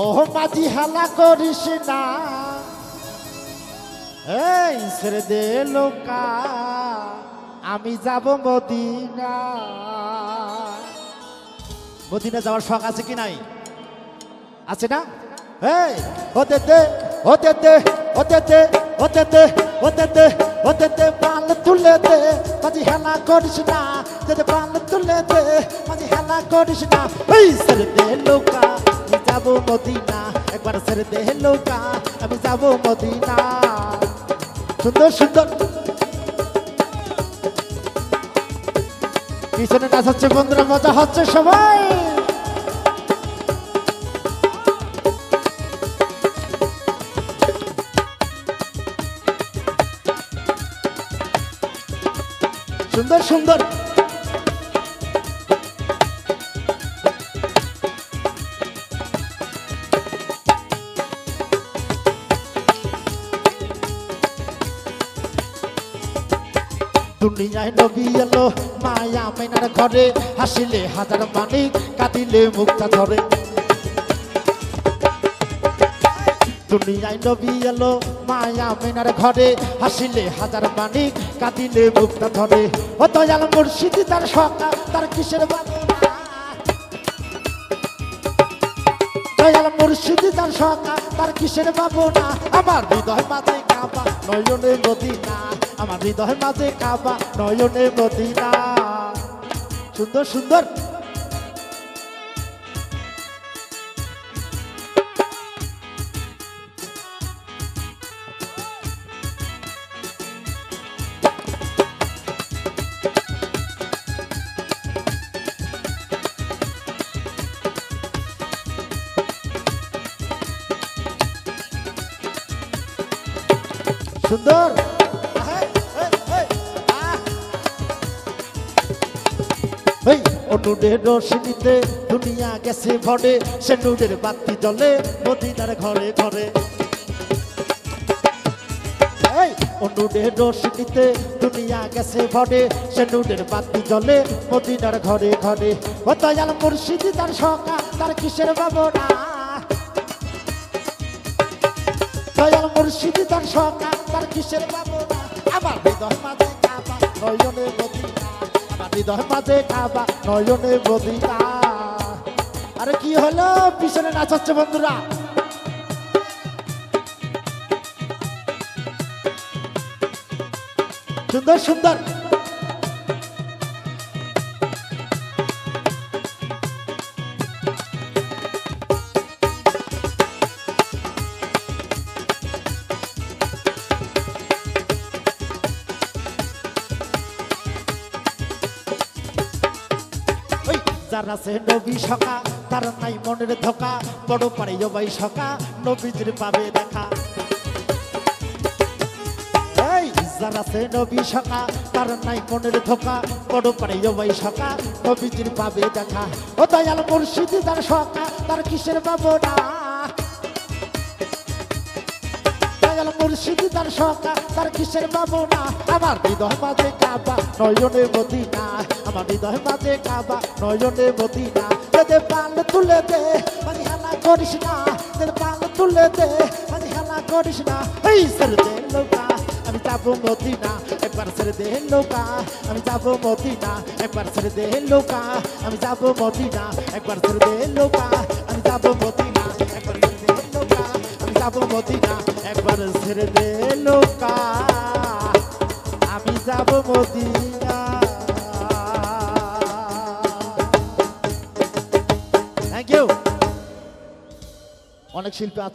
ও মাঝি হেলা করিস না, এই ছেড়ে দে লোকা, আমি যাব মদিনা। মদিনা যাওয়ার শখ আছে কি নাই? আছে না? এই ওতে দে ওতে দে ওতে দে ওতে দে ওতে দে ওতে দে পাল তুলে দে, মাঝি হেলা করিস না, দে পাল তুলে দে, মাঝি হেলা করিস না। এই ছেড়ে দে লোকা, আমি যাব মদিনা, একবার ছেড়ে দে লোকা, আমি যাব মদিনা। সুন্দর সুন্দর পিছনে নাচ হচ্ছে, বন্ধুরা মজা হচ্ছে সবাই। সুন্দর সুন্দর দুনিয়ায় নবী এলো মায়া মেনার ঘরে, হাসিলে হাজার মানিক, কাঁদিলে মুক্তা ধরে। দুনিয়ায় নবী এলো মায়া মেনার ঘরে, হাসিলে হাজার মানিক, কাঁদিলে মুক্তা ধরে। ও দয়াল মুর্শিদি তার সকা, তার কিসের বাবনা, দয়াল মুর্শিদি তার সকা, তার কিসের বাবনা। আমার হৃদয় মাঝে কাবা, নয়নে মদিনা, আমার হৃদয় মাঝে কাবা, নয়নে মদিনা। সুন্দর সুন্দর সুন্দর নুরের রোশনীতে দুনিয়া গেছে ভরে, সে নুরের বাতি জ্বলে মদিনার ঘরে ঘরে। নুরের রোশনীতে দুনিয়া গেছে ভরে, সে নুরের বাতি জ্বলে মদিনার ঘরে ঘরে। ও দয়াল মুর্শিদি তার সকা, তার কিসের বাবনা, দয়াল মুর্শিদি তার সকা, তার কিসের বাবনা। আমার হৃদয় মাঝে কাবা, নয়নে মদিনা, আমার হৃদয় মাঝে কাবা, নয়নে মদিনা। আরে কি হলো, পিছনে নাচ হচ্ছে বন্ধুরা। সুন্দর সুন্দর যারা সে নবী সকা, তার নাই মনের ধোকা, বড় পারে ভাই সকা, নবীজির পাবে দেখা। এই যারা সে নবী সকা, তার নাই মনের ধোকা, বড় পারে ভাই সকা, নবীজির পাবে দেখা। ও দয়াল মুর্শিদি তার সকা, তার কিসের বাবনা, দয়াল মুর্শিদি তার সকা, তার কিসের বাবনা। আমার হৃদয় মাঝে কাবা, নয়নে মদিনা, আমার হৃদয় মাঝে কাবা, নয়নে মদিনা। দে পাল তুলে দে, মাঝি হেলা করিস না, দে পাল তুলে দে, মাঝি হেলা করিস না। এই ছেড়ে দে লোকা, আমি যাব মদিনা, একবার ছেড়ে দে লোকা, আমি যাব মদিনা, একবার ছেড়ে দে লোকা, আমি যাব মদিনা, একবার ছেড়ে দে লোকা, আমি যাব মদিনা, একবার ছেড়ে দে লোকা, আমি যাব মদিনা, একবার ছেড়ে দে লোকা, আমি যাব মদিনা। Thank you. অনেক শিল্পী আছে।